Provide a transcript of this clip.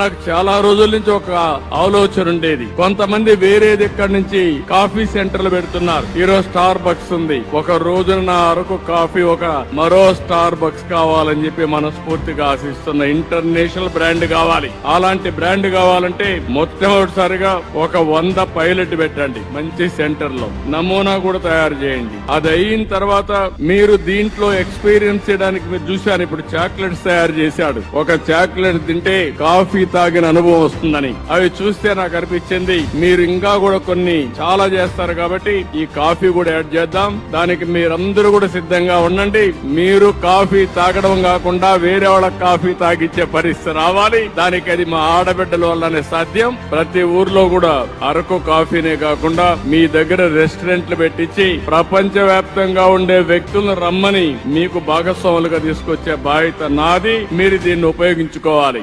నాకు చాలా రోజుల నుంచి ఒక ఆలోచన ఉండేది. కొంతమంది వేరేది ఎక్కడి నుంచి కాఫీ సెంటర్లు పెడుతున్నారు. ఈరోజు స్టార్ బక్స్ ఉంది. ఒక రోజున నా అరకు కాఫీ ఒక మరో స్టార్ బక్స్ కావాలని చెప్పి మనస్ఫూర్తిగా ఆశిస్తున్న ఇంటర్నేషనల్ బ్రాండ్ కావాలి. అలాంటి బ్రాండ్ కావాలంటే మొట్టమొదటిసారిగా ఒక 100 పైలట్ పెట్టండి మంచి సెంటర్ లో. నమూనా కూడా తయారు చేయండి. అది అయిన తర్వాత మీరు దీంట్లో ఎక్స్పీరియన్స్ చేయడానికి మీరు చూశాను. ఇప్పుడు చాక్లెట్స్ తయారు చేశాడు. ఒక చాక్లెట్ తింటే కాఫీ తాగిన అనుభవం వస్తుందని అవి చూస్తే నాకు అనిపించింది మీరు ఇంకా కూడా కొన్ని చాలా చేస్తారు కాబట్టి ఈ కాఫీ కూడా యాడ్ చేద్దాం. దానికి మీరందరూ కూడా సిద్ధంగా ఉండండి. మీరు కాఫీ తాగడం కాకుండా వేరే వాళ్ళకి కాఫీ తాగిచ్చే పరిస్థితి రావాలి. దానికి అది మా ఆడబిడ్డల వల్లనే సాధ్యం. ప్రతి ఊర్లో కూడా అరకు కాఫీనే కాకుండా మీ దగ్గర రెస్టారెంట్లు పెట్టించి ప్రపంచ వ్యాప్తంగా ఉండే వ్యక్తులను రమ్మని మీకు భాగస్వాములుగా తీసుకొచ్చే బాధ్యత నాది. మీరు దీన్ని ఉపయోగించుకోవాలి.